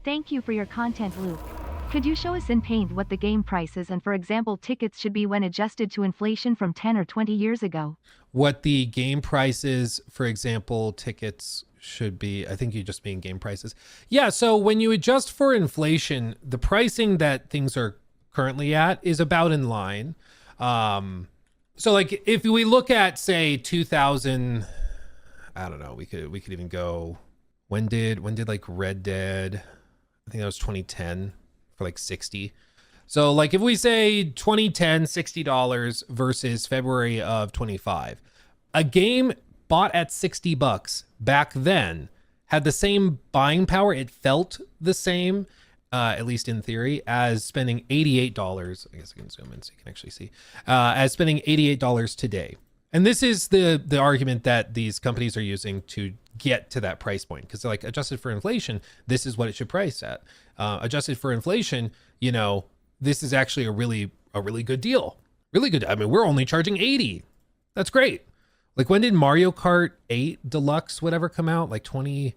Thank you for your content, Luke. Could you show us in Paint what the game prices and, for example, tickets should be when adjusted to inflation from 10 or 20 years ago? What the game prices, for example, tickets should be. I think you just mean game prices. Yeah, so when you adjust for inflation, the pricing that things are currently at is about in line. So like if we look at, say, 2000, I don't know, we could even go, when did like Red Dead, I think that was 2010 for like 60. So like if we say 2010, $60 versus February of 25, a game bought at $60 back then had the same buying power. It felt the same, at least in theory, as spending $88. I guess I can zoom in so you can actually see, as spending $88 today. And this is the argument that these companies are using to get to that price point, because they're like, adjusted for inflation, this is what it should price at. Adjusted for inflation, you know, this is actually a really good deal. Really good. I mean, we're only charging 80. That's great. Like, when did Mario Kart 8 Deluxe whatever come out? Like I think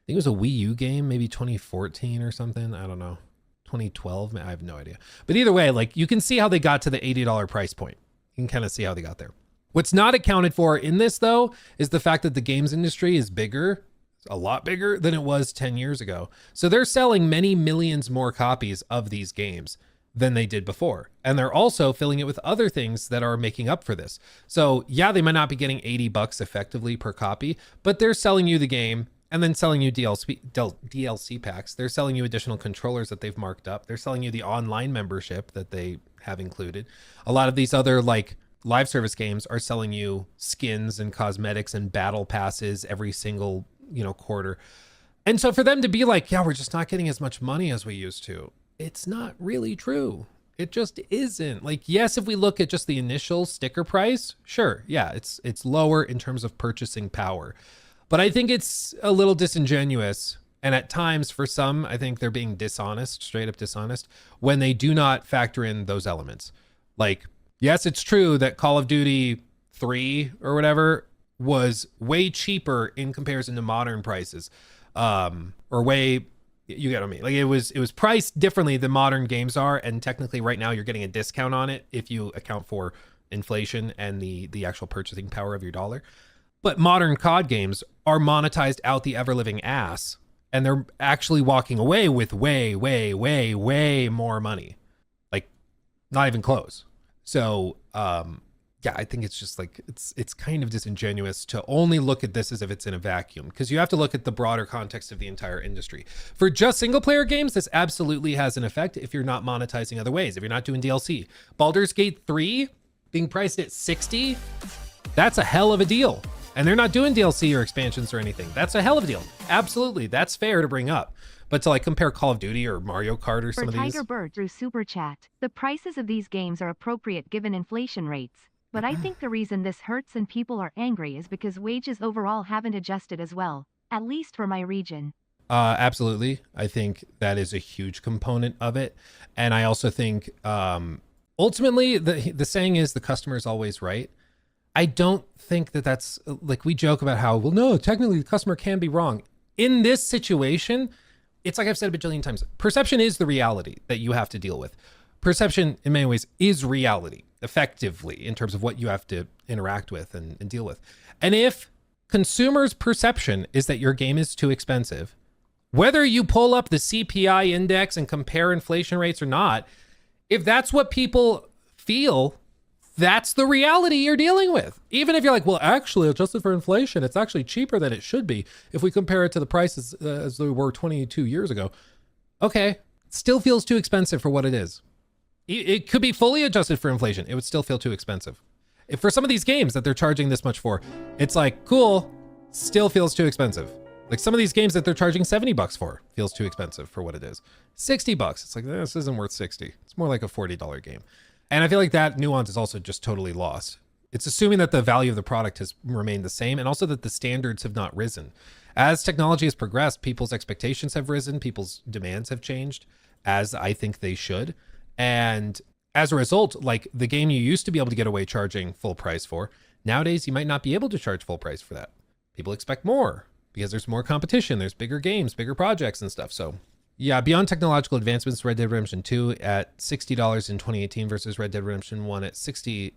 it was a Wii U game, maybe 2014 or something. I don't know. 2012. I have no idea. But either way, like, you can see how they got to the $80 price point. You can kind of see how they got there. What's not accounted for in this, though, is the fact that the games industry is bigger, a lot bigger than it was 10 years ago. So they're selling many millions more copies of these games than they did before. And they're also filling it with other things that are making up for this. So yeah, they might not be getting $80 effectively per copy, but they're selling you the game and then selling you DLC packs. They're selling you additional controllers that they've marked up. They're selling you the online membership that they have included. A lot of these other like live service games are selling you skins and cosmetics and battle passes every single, quarter. And so for them to be like, yeah, we're just not getting as much money as we used to, it's not really true. It just isn't. Like, yes, if we look at just the initial sticker price, sure, yeah, it's lower in terms of purchasing power. But I think it's a little disingenuous. And at times, for some, I think they're being dishonest, straight up dishonest, when they do not factor in those elements. Like, yes, it's true that Call of Duty 3 or whatever was way cheaper in comparison to modern prices, or way, you get what I mean? Like, it was priced differently than modern games are, and technically right now you're getting a discount on it if you account for inflation and the actual purchasing power of your dollar. But modern COD games are monetized out the ever-living ass, and they're actually walking away with way, way, way, way more money. Like, not even close. So, yeah, I think it's just like, it's kind of disingenuous to only look at this as if it's in a vacuum, because you have to look at the broader context of the entire industry. For just single player games, this absolutely has an effect if you're not monetizing other ways, if you're not doing DLC. Baldur's Gate 3 being priced at 60, that's a hell of a deal. And they're not doing DLC or expansions or anything. That's a hell of a deal. Absolutely, that's fair to bring up. But to like compare Call of Duty or Mario Kart or some of these. For Tiger Bird through Super Chat, the prices of these games are appropriate given inflation rates. But I think the reason this hurts and people are angry is because wages overall haven't adjusted as well, at least for my region. Absolutely. I think that is a huge component of it. And I also think ultimately the saying is the customer is always right. I don't think that's like, we joke about how, well, no, technically the customer can be wrong. In this situation, it's like I've said a bajillion times, perception is the reality that you have to deal with. Perception in many ways is reality, effectively, in terms of what you have to interact with and deal with. And if consumers' perception is that your game is too expensive, whether you pull up the CPI index and compare inflation rates or not, if that's what people feel, that's the reality you're dealing with. Even if you're like, well, actually, adjusted for inflation, it's actually cheaper than it should be if we compare it to the prices as they were 22 years ago. Okay, still feels too expensive for what it is. It could be fully adjusted for inflation. It would still feel too expensive. If for some of these games that they're charging this much for, it's like, cool, still feels too expensive. Like some of these games that they're charging $70 for feels too expensive for what it is. $60, it's like, this isn't worth 60. It's more like a $40 game. And I feel like that nuance is also just totally lost. It's assuming that the value of the product has remained the same, and also that the standards have not risen. As technology has progressed, people's expectations have risen, people's demands have changed, as I think they should. And as a result, like the game you used to be able to get away charging full price for, nowadays you might not be able to charge full price for that. People expect more because there's more competition, there's bigger games, bigger projects and stuff. So Yeah, beyond technological advancements, Red Dead Redemption 2 at $60 in 2018 versus Red Dead Redemption 1 at $60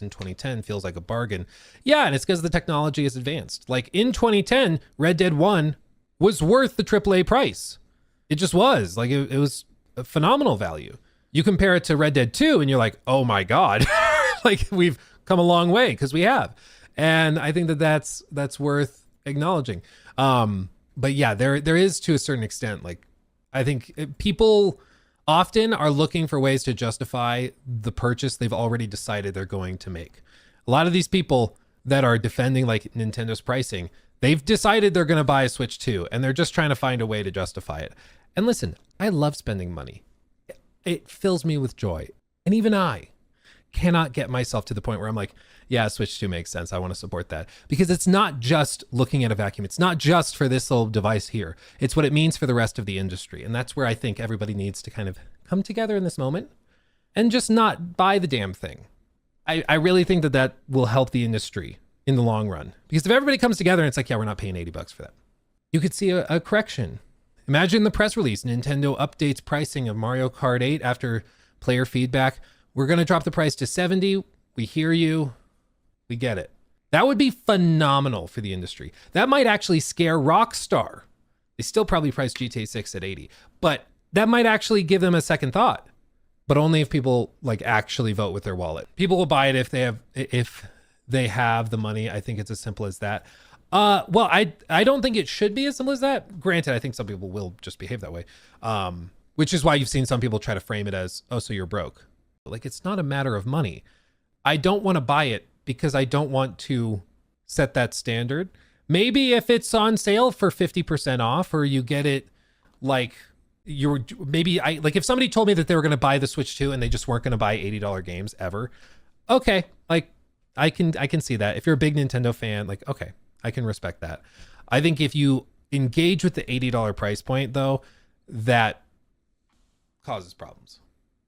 in 2010 feels like a bargain. Yeah, and it's because the technology is advanced. Like in 2010, Red Dead 1 was worth the AAA price. It just was. Like it was a phenomenal value. You compare it to Red Dead 2 and you're like, oh my God, like we've come a long way, because we have. And I think that's worth acknowledging. But yeah, there is, to a certain extent, like, I think people often are looking for ways to justify the purchase they've already decided they're going to make. A lot of these people that are defending like Nintendo's pricing, they've decided they're going to buy a Switch 2 and they're just trying to find a way to justify it. And listen, I love spending money. It fills me with joy. And even I cannot get myself to the point where I'm like, yeah, Switch 2 makes sense. I want to support that. Because it's not just looking at a vacuum. It's not just for this little device here. It's what it means for the rest of the industry. And that's where I think everybody needs to kind of come together in this moment and just not buy the damn thing. I really think that will help the industry in the long run. Because if everybody comes together and it's like, yeah, we're not paying $80 for that. You could see a correction. Imagine the press release. Nintendo updates pricing of Mario Kart 8 after player feedback. We're going to drop the price to $70. We hear you. We get it. That would be phenomenal for the industry. That might actually scare Rockstar. They still probably price GTA 6 at $80, but that might actually give them a second thought. But only if people like actually vote with their wallet. People will buy it if they have the money. I think it's as simple as that. Well, I don't think it should be as simple as that. Granted, I think some people will just behave that way. Which is why you've seen some people try to frame it as, oh, so you're broke. Like, it's not a matter of money. I don't want to buy it because I don't want to set that standard. Maybe if it's on sale for 50% off, or you get it like like if somebody told me that they were going to buy the Switch 2 and they just weren't going to buy $80 games ever. Okay. Like I can see that. If you're a big Nintendo fan, like, okay, I can respect that. I think if you engage with the $80 price point though, that causes problems.